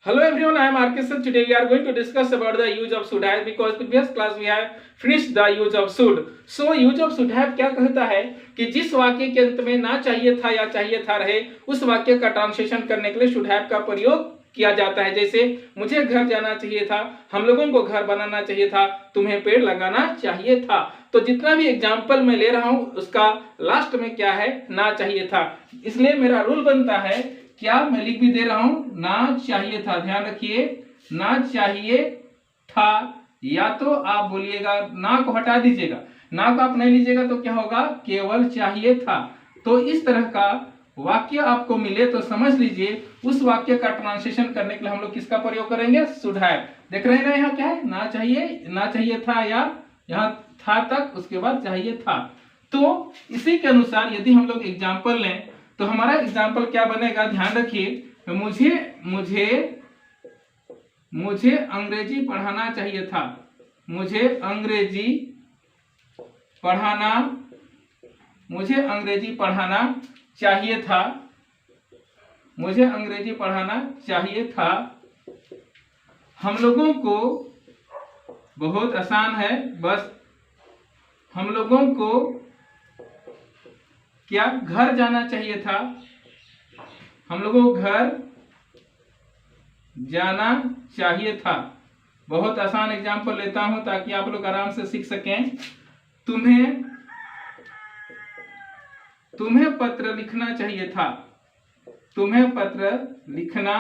Hello everyone, I am RK Sir. Today we are going to discuss about the use of should have because previous class we have finished the use of should. So use of should have क्या कहता है कि जिस वाक्य के अंत में ना चाहिए था या चाहिए था रहे उस वाक्य का ट्रांसलेशन करने के लिए should have का प्रयोग किया जाता है। जैसे मुझे घर जाना चाहिए था, हम लोगों को घर बनाना चाहिए था, तुम्हें पेड़ लगाना चाहिए था। तो जितना भी एग्जाम्पल मैं ले रहा हूं उसका लास्ट में क्या है, ना चाहिए था। इसलिए मेरा रूल बनता है, क्या मैं लिख भी दे रहा हूं, ना चाहिए था। ध्यान रखिए, ना चाहिए था, या तो आप बोलिएगा ना को हटा दीजिएगा, ना को आप नहीं लीजिएगा तो क्या होगा, केवल चाहिए था। तो इस तरह का वाक्य आपको मिले तो समझ लीजिए उस वाक्य का ट्रांसलेशन करने के लिए हम लोग किसका प्रयोग करेंगे, शुड हैव। देख रहे हैं ना, यहाँ क्या है, ना चाहिए था, या यहाँ था तक, उसके बाद चाहिए था। तो इसी के अनुसार यदि हम लोग एग्जाम्पल लें तो हमारा एग्जाम्पल क्या बनेगा, ध्यान रखिए। मुझे अंग्रेजी पढ़ाना चाहिए था, मुझे अंग्रेजी पढ़ाना चाहिए था, मुझे अंग्रेजी पढ़ाना चाहिए था। हम लोगों को, बहुत आसान है, बस हम लोगों को क्या, घर जाना चाहिए था, हम लोगों को घर जाना चाहिए था। बहुत आसान एग्जाम्पल लेता हूं ताकि आप लोग आराम से सीख सकें। तुम्हें पत्र लिखना चाहिए था, तुम्हें पत्र लिखना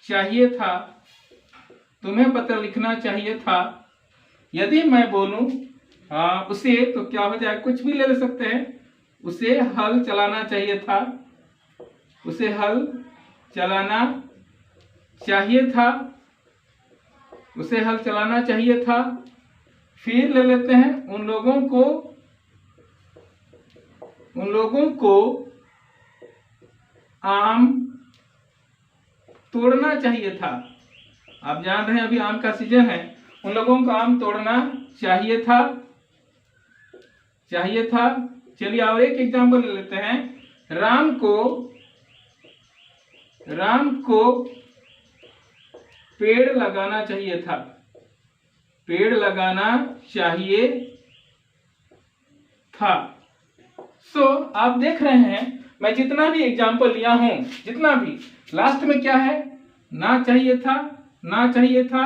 चाहिए था, तुम्हें पत्र लिखना चाहिए था। यदि मैं बोलूं उसे, तो क्या हो जाए, कुछ भी ले सकते हैं। उसे हल चलाना चाहिए था, उसे हल चलाना चाहिए था, उसे हल चलाना चाहिए था। फिर ले लेते हैं, उन लोगों को आम तोड़ना चाहिए था। आप जान रहे हैं अभी आम का सीजन है। उन लोगों को आम तोड़ना चाहिए था। चलिए और एक एग्जांपल ले लेते हैं। राम को पेड़ लगाना चाहिए था, पेड़ लगाना चाहिए था। सो आप देख रहे हैं मैं जितना भी एग्जांपल लिया हूं, जितना भी लास्ट में क्या है, ना चाहिए था, ना चाहिए था,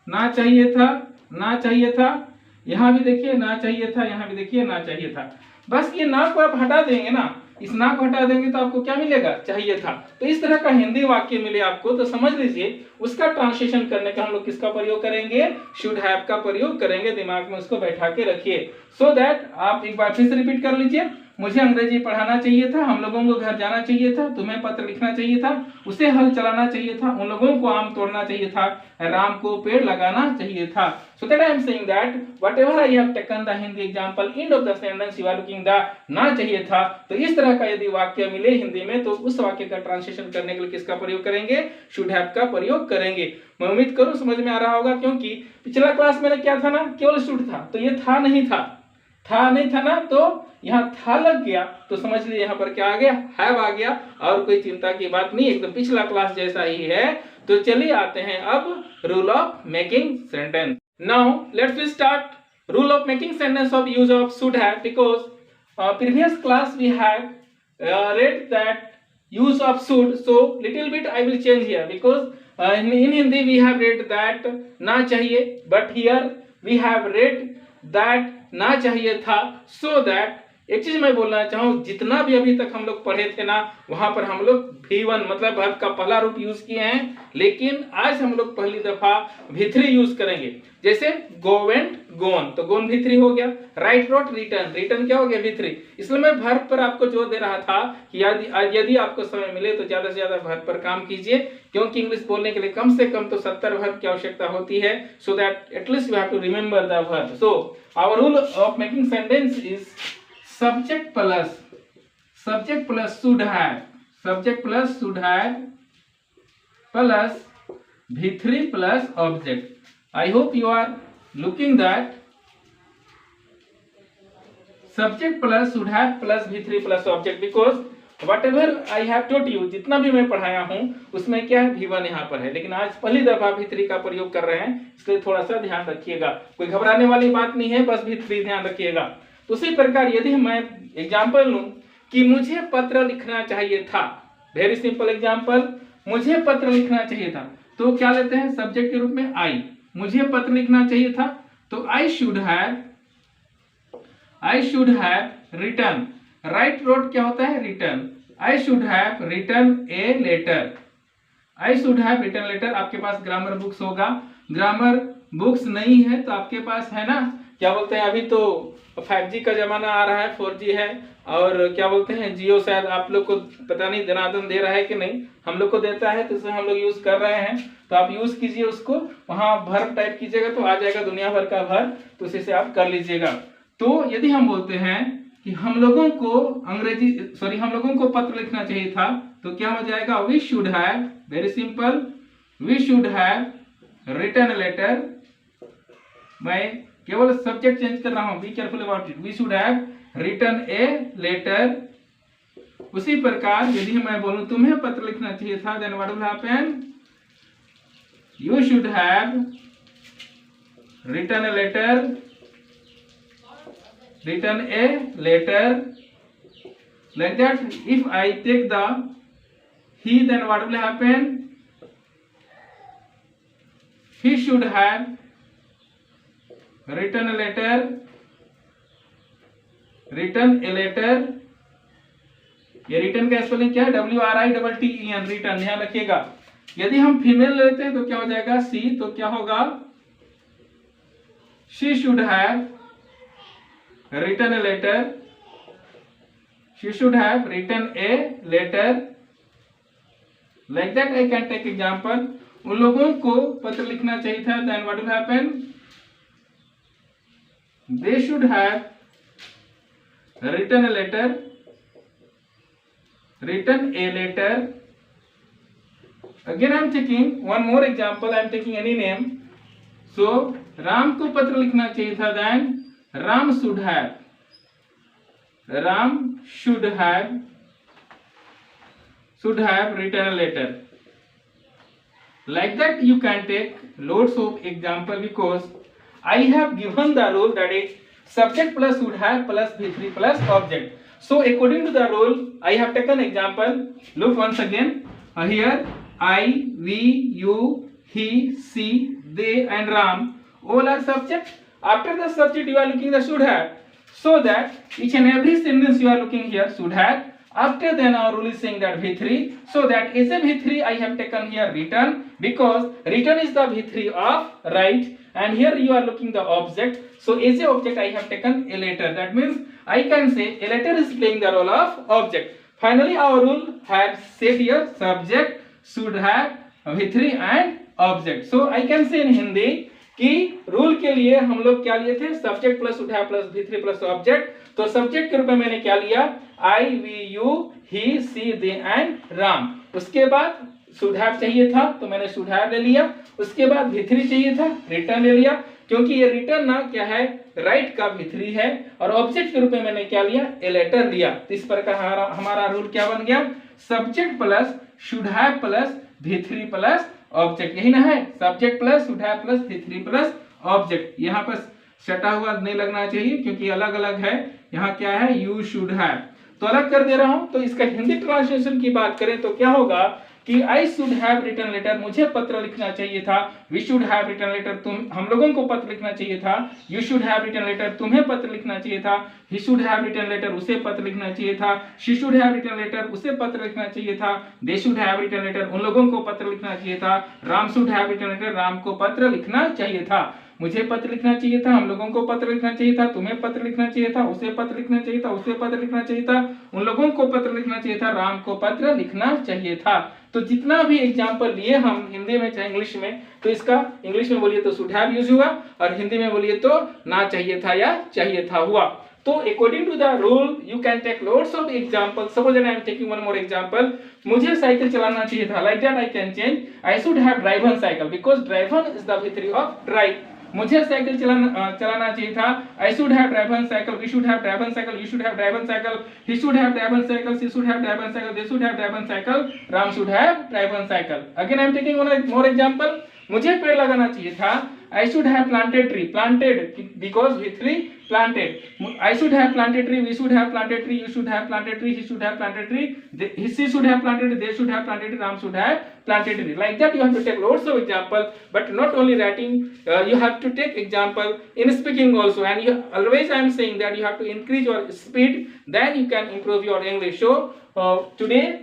ना चाहिए था, ना चाहिए था। यहां भी देखिए ना चाहिए था, यहां भी देखिए ना चाहिए था। बस ये ना को आप हटा देंगे ना, इस ना को हटा देंगे तो आपको क्या मिलेगा, चाहिए था। तो इस तरह का हिंदी वाक्य मिले आपको तो समझ लीजिए उसका ट्रांसलेशन करने का हम लोग किसका प्रयोग करेंगे, शुड हैव का प्रयोग करेंगे। दिमाग में उसको बैठा के रखिए। सो दैट आप एक बार फिर से रिपीट कर लीजिए। मुझे अंग्रेजी पढ़ाना चाहिए था, हम लोगों को घर जाना चाहिए था, तुम्हें पत्र लिखना चाहिए था, उसे हल चलाना चाहिए था, उन लोगों को आम तोड़ना चाहिए था, राम को पेड़ लगाना चाहिए था। So that I am saying that whatever I have taken the Hindi example end of the sentence you are looking the ना चाहिए था। तो इस तरह का यदि वाक्य मिले हिंदी में तो उस वाक्य का ट्रांसलेशन करने के लिए किसका प्रयोग करेंगे, शुड हैव का प्रयोग करेंगे। मैं उम्मीद करूं समझ में आ रहा होगा, क्योंकि पिछला क्लास में क्या था ना, केवल शुड था, तो ये था नहीं था ना, तो यहाँ था लग गया तो समझ लीजिए यहाँ पर क्या आ गया, हैव आ गया। और कोई चिंता की बात नहीं, एकदम पिछला क्लास जैसा ही है। तो चलिए आते हैं अब rule of making sentence. Now let's start rule of making sentence of use of should have, because previous class we have read that use of should, so little bit I will change here because in Hindi we have read that ना चाहिए, but here we have read that ना चाहिए था। So that एक चीज मैं बोलना चाहूँ, जितना भी अभी तक हम लोग पढ़े थे ना वहां पर हम लोग V1 मतलब वर्ब का पहला रूप यूज किए हैं, लेकिन आज हम लोग पहली दफा V3 यूज करेंगे। जैसे go went gone, तो gone V3 हो गया। write wrote रिटर्न क्या हो गया, V3। इसलिए मैं वर्ब पर आपको जोर दे रहा था कि यदि आपको समय मिले तो ज्यादा से ज्यादा वर्ब पर काम कीजिए, क्योंकि इंग्लिश बोलने के लिए कम से कम तो 70 वर्ब की आवश्यकता होती है। So that at least you have to remember the verb. So our rule of making sentence is subject plus should have, subject plus should have plus V3 plus object. I hope you are looking that subject plus should have plus V3 plus object, because what ever I have told you, जितना भी मैं पढ़ाया हूँ उसमें क्या है, V1 यहाँ पर है, लेकिन आज पहली दफा V3 का प्रयोग कर रहे हैं, इसलिए थोड़ा सा ध्यान रखिएगा, कोई घबराने वाली बात नहीं है, बस V3 ध्यान रखिएगा। तो उसी प्रकार यदि मैं एग्जाम्पल लूं कि मुझे पत्र लिखना चाहिए था, वेरी सिंपल एग्जाम्पल, मुझे पत्र लिखना चाहिए था, तो क्या लेते हैं सब्जेक्ट के रूप में आई, मुझे पत्र लिखना चाहिए था, तो I should have written, write wrote क्या होता है, written, I should have written a letter, I should have written letter. आपके पास ग्रामर बुक्स होगा, ग्रामर बुक्स नहीं है तो आपके पास है ना, क्या बोलते हैं, अभी तो 5G का जमाना आ रहा है, 4G है, और क्या बोलते हैं जियो, शायद आप लोग को पता नहीं दनादन दे रहा है कि नहीं, हम लोग को देता है, तो इसे हम लोग यूज कर रहे हैं, तो आप यूज कीजिए उसको, वहां भर टाइप कीजिएगा तो आ जाएगा दुनिया भर का भर, तो उसी से आप कर लीजिएगा। तो यदि हम बोलते हैं कि हम लोगों को पत्र लिखना चाहिए था, तो क्या हो जाएगा, we should have, very simple, we should have written letter, मैं केवल सब्जेक्ट चेंज कर रहा हूं, be careful about it, we should have written a letter. उसी प्रकार यदि मैं बोलूं तुम्हें पत्र लिखना चाहिए था, then what will happen, you should have written a letter, like that. If I take the he, then what will happen, he should have written a letter, ये रिटर्न का स्पेलिंग क्या है, WRITTEN, रिटर्न, ध्यान रखिएगा। यदि हम female लेते हैं तो क्या हो जाएगा, सी, तो क्या होगा, she should have written a letter, she should have written a letter, like that I can take example, उन लोगों को पत्र लिखना चाहिए था, then what will happen, they should have written a letter, again I am taking one more example, I am taking any name, so Ram को पत्र लिखना चाहिए था, then Ram should have written a letter, like that you can take loads of example, because I have given the rule, that is subject plus should have plus V3 plus object. So according to the rule I have taken example, look once again, here I, we, you, he, she, they and Ram all are subject. After the subject you are looking the should have, so that each and every sentence you are looking here should have. After then our rule is saying that V3, so that as a V3 I have taken here written, because written is the V3 of write, and here you are looking the object, so as a object I have taken a letter, that means I can say a letter is playing the role of object. Finally our rule has said here subject should have V3 and object. So I can say in Hindi कि rule के लिए हम लोग क्या लिए थे, subject plus should have plus V3 plus object, तो subject के रूप में मैंने क्या लिया, I, we, you, he, she, they and Ram. उसके बाद शुड हैव चाहिए था तो मैंने शुड हैव ले लिया, उसके बाद V3 चाहिए था, रिटर्न ले लिया, क्योंकि ये रिटर्न ना क्या है, राइट का V3 है, और ऑब्जेक्ट के रूप में मैंने क्या लिया, ए लेटर लिया। तो इस प्रकार हमारा रूल क्या बन गया, subject plus should have plus V3 plus object, यही ना है, subject plus should have plus V3 plus object. यहाँ पर सटा हुआ नहीं लगना चाहिए क्योंकि अलग अलग है, यहाँ क्या है, यू शुड हैव, तो अलग कर दे रहा हूं। तो इसका हिंदी ट्रांसलेशन की बात करें तो क्या होगा कि I should have written letter, मुझे पत्र लिखना चाहिए था, we should have written letter, तुम हम लोगों को पत्र लिखना चाहिए था, you should have written letter, तुम्हें पत्र लिखना चाहिए था, he should have written letter, उसे पत्र लिखना चाहिए था, she should have written letter, उसे पत्र लिखना चाहिए था, they should have written letter, उन लोगों को पत्र लिखना चाहिए था, Ram should have written letter, Ram को पत्र लिखना चाहिए था, मुझे पत्र लिखना चाहिए था, हम लोगों को पत्र लिखना चाहिए था, तुम्हें पत्र लिखना चाहिए था, उसे पत्र लिखना चाहिए था, उसे पत्र लिखना चाहिए था, उन लोगों को पत्र लिखना चाहिए था, राम को पत्र लिखना चाहिए था। तो जितना भी एग्जाम्पल लिए हम हिंदी में चाहे इंग्लिश में, तो इसका इंग्लिश में बोलिए तो शुड हैव यूज हुआ और हिंदी में बोलिए तो ना चाहिए था या चाहिए था हुआ। तो according to the rule you can take lots of example. Suppose I am taking one more example, मुझे साइकिल चलाना चाहिए था, like that I can change, I should have driven cycle because driven is the V3 of drive. मुझे cycle चलाना चाहिए था। I should have driven cycle, we should have driven cycle, you should have driven cycle, he should have driven cycle, she should have driven cycle, they should have driven cycle, Ram should have driven cycle. Again I am taking one more example. मुझे पेड़ लगाना चाहिए था। I should have planted tree, planted because with tree planted. I should have planted tree, we should have planted tree, you should have planted tree, he should have planted tree, she should have planted tree, they should have planted tree, Ram should have planted tree. Like that you have to take lots of example, but not only writing, you have to take example in speaking also. And you always I am saying that you have to increase your speed, then you can improve your English. So today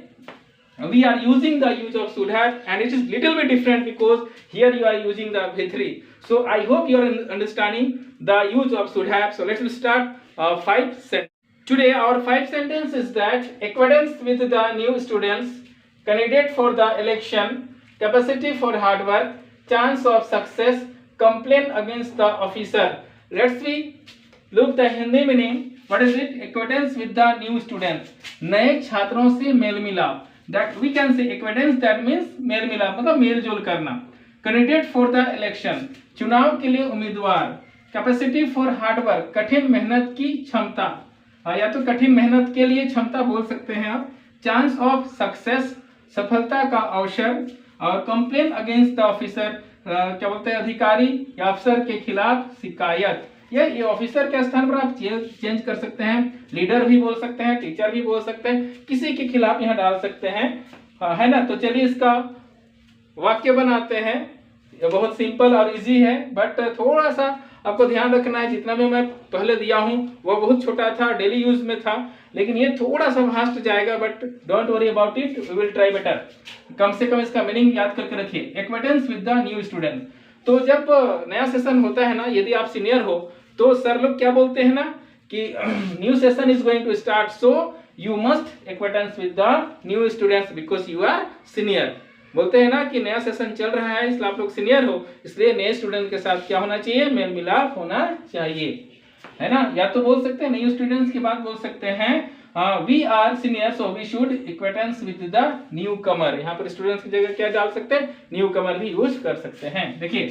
we are using the use of should have, and it is little bit different because here you are using the V3. So I hope you are understanding the use of should have. So let's start 5 sentences. Today our 5 sentence is that acquaintance with the new students, candidate for the election, capacity for hard work, chance of success, complaint against the officer. Let's we look the Hindi meaning. What is it? Acquaintance with the new students, नए छात्रों से mail मिलाप. That we can say acquaintance, that means मेल मिलाप मतलब mail जोल करना. Candidate for the election, चुनाव के लिए उम्मीदवार. Capacity for hard work, कठिन मेहनत की क्षमता, या तो कठिन मेहनत के लिए क्षमता बोल सकते हैं आप. Chance of success, सफलता का अवसर. और complaint against the officer, क्या बोलते हैं, अधिकारी या अफसर के खिलाफ शिकायत. ये ऑफिसर के स्थान पर आप चेंज कर सकते हैं, लीडर भी बोल सकते हैं, टीचर भी बोल सकते हैं, किसी के खिलाफ यहाँ डाल सकते हैं, है ना. तो चलिए इसका वाक्य बनाते हैं. ये बहुत सिंपल और इजी है, बट थोड़ा सा आपको ध्यान रखना है. जितना भी मैं पहले दिया हूँ वो बहुत छोटा था, डेली यूज में था, लेकिन ये थोड़ा सा फास्ट जाएगा, but don't worry about it, we will try better. कम से कम इसका मीनिंग याद करके रखिए. Acquaintance with the new student. तो जब नया सेशन होता है ना, यदि आप सीनियर हो तो सर लोग क्या बोलते हैं ना कि new session is going to start, so you must acquaintance with the new students because you are senior. बोलते हैं ना कि नया सेशन चल रहा है, इसलिए आप लोग सीनियर हो, इसलिए नए स्टूडेंट के साथ क्या होना चाहिए, मेल मिलाप होना चाहिए, है ना. या तो बोल सकते हैं न्यू स्टूडेंट्स की बात बोल सकते हैं we are senior so we should acquaintance with the newcomer. यहाँ पर स्टूडेंट्स की जगह क्या डाल सकते हैं, न्यू कमर भी यूज कर सकते हैं. देखिए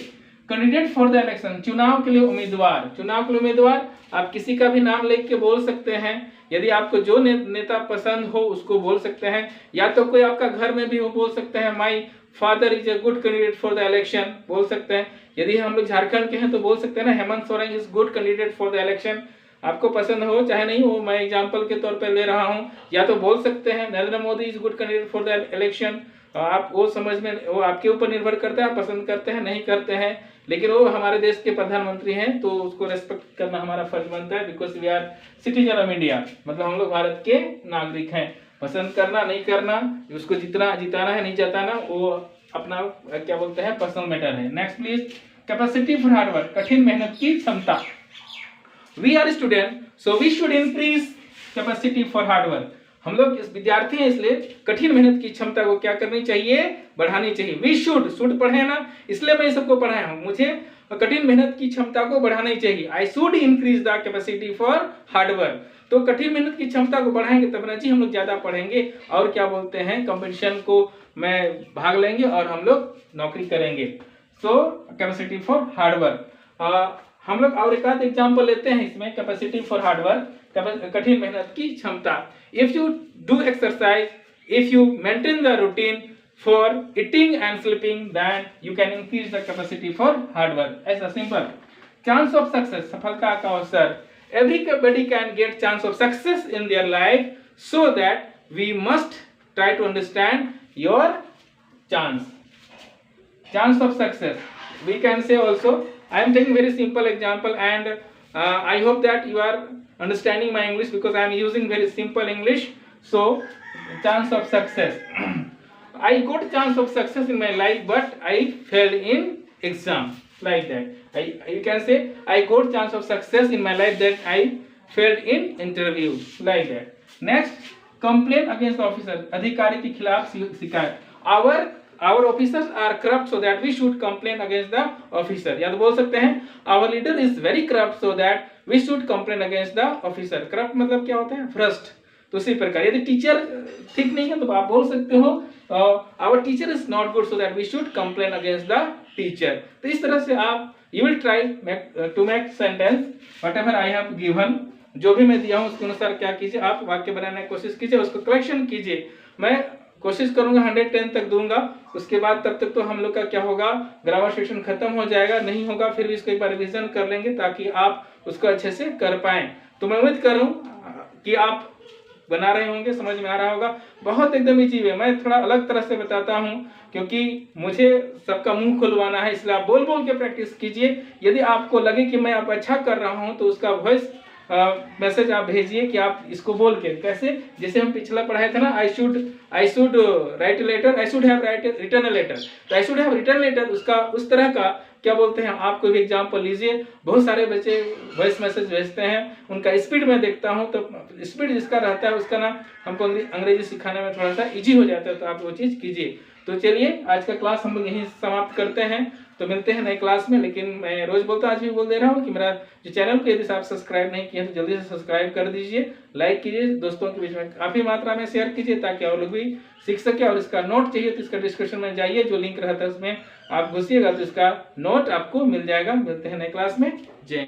कैंडिडेट फॉर द इलेक्शन, चुनाव के लिए उम्मीदवार. चुनाव के लिए उम्मीदवार आप किसी का भी नाम लेके के बोल सकते हैं. यदि आपको जो नेता पसंद हो उसको बोल सकते हैं, या तो कोई आपका घर में भी हो बोल सकते हैं my father is a good candidate for the election बोल सकते हैं. यदि हम लोग झारखंड के हैं तो बोल सकते हैं ना Hemant Soren is good candidate for the election. आपको पसंद हो चाहे नहीं हो, मैं एग्जांपल के तौर पर ले रहा हूं. या तो बोल सकते हैं Narendra Modi is good candidate for the election. आप वो समझ में, वो आपके ऊपर निर्भर करता है, आप पसंद करते हैं नहीं करते हैं, लेकिन वो हमारे देश के प्रधानमंत्री हैं तो उसको रेस्पेक्ट करना हमारा फर्ज बनता है, because we are citizen of India, मतलब हम लोग भारत के नागरिक हैं. पसंद करना नहीं करना, उसको जिताना है नहीं जिताना, वो अपना क्या बोलते हैं पर्सनल मैटर है. Next please. Capacity for hard work, कठिन मेहनत की क्षमता. We are student so we should increase capacity for hard work. हम लोग विद्यार्थी हैं इसलिए कठिन मेहनत की क्षमता को क्या करनी चाहिए, बढ़ानी चाहिए. वी शुड पढ़े ना, इसलिए मैं सबको पढ़ाया हूँ. मुझे कठिन मेहनत की क्षमता को बढ़ानी चाहिए. I should increase the capacity for hard work. तो कठिन मेहनत की क्षमता को बढ़ाएंगे तब ना जी हम लोग ज्यादा पढ़ेंगे और क्या बोलते हैं कंपटीशन को में भाग लेंगे और हम लोग नौकरी करेंगे. सो कैपेसिटी फॉर हार्ड वर्क. हम लोग और एक आध एग्जाम्पल लेते हैं इसमें. कैपेसिटी फॉर हार्ड वर्क, कठिन मेहनत की क्षमता. If you do exercise, if you maintain the routine for eating and sleeping, then you can increase the capacity for hard work. ऐसा simple. Chance of success, सफलता का अवसर. Everybody can get chance of success in their life, so that we must try to understand your chance. Chance of success. We can say also. I am taking very simple example, and I hope that you are understanding my English because I am using very simple English. So, chance of success. I got chance of success in my life, but I failed in exam. Like that. You can say I got chance of success in my life that I failed in interview. Like that. Next, complaint against officer. अधिकारी के खिलाफ शिकायत. Our officers are corrupt, so that we should complain against the officer. या तो बोल सकते हैं our leader is very corrupt, so that we should complain against the officer. Corrupt मतलब क्या होता है, भ्रष्ट. तो इसी प्रकार यदि टीचर ठीक नहीं है तो आप बोल सकते हो our teacher is not good, so that we should complain against the teacher. तो इस तरह से आप you will try to make sentence whatever I have given, जो भी मैं दिया हूँ उसके अनुसार क्या कीजिए, आप वाक्य बनाने की कोशिश कीजिए, उसको करेक्शन कीजिए। मैं कोशिश करूंगा 110 तक दूंगा, उसके बाद तब तक तो हम लोग का क्या होगा, ग्रामर सेक्शन खत्म हो जाएगा। नहीं होगा फिर भी इसको एक बार रिवीजन कर लेंगे ताकि आप उसको अच्छे से कर पाएं। तो मैं उम्मीद करूं कि आप बना रहे होंगे, समझ में आ रहा होगा। बहुत एकदम इजी है, मैं थोड़ा अलग तरह से बताता हूं क्योंकि मुझे सबका मुंह खुलवाना है, इसलिए आप बोल बोल के प्रैक्टिस कीजिए। यदि आपको लगे कि मैं आप अच्छा कर रहा हूं तो उसका वॉइस मैसेज आप भेजिए कि आप इसको बोल के, कैसे, जैसे हम पिछला पढ़ाए थे ना, I should write a letter, I should have written a letter, तो I should have written letter, उसका उस तरह का क्या बोलते हैं, आप कोई भी एग्जाम्पल लीजिए। बहुत सारे बच्चे वॉइस मैसेज भेजते हैं, उनका स्पीड में देखता हूं, तो स्पीड जिसका रहता है उसका ना हमको अंग्रेजी सिखाने में थोड़ा सा इजी हो जाता है, तो आप वो चीज़ कीजिए। तो चलिए आज का क्लास हम लोग यहीं समाप्त करते हैं, तो मिलते हैं नए क्लास में। लेकिन मैं रोज बोलता हूँ, आज भी बोल दे रहा हूँ कि मेरा जो चैनल को यदि आप सब्सक्राइब नहीं किए तो जल्दी से सब्सक्राइब कर दीजिए, लाइक कीजिए, दोस्तों के बीच में काफ़ी मात्रा में शेयर कीजिए ताकि और लोग भी सीख सके। और इसका नोट चाहिए तो इसका डिस्क्रिप्शन में जाइए, जो लिंक रहता है उसमें आप घुसिएगा तो इसका नोट आपको मिल जाएगा। मिलते हैं नए क्लास में। जय।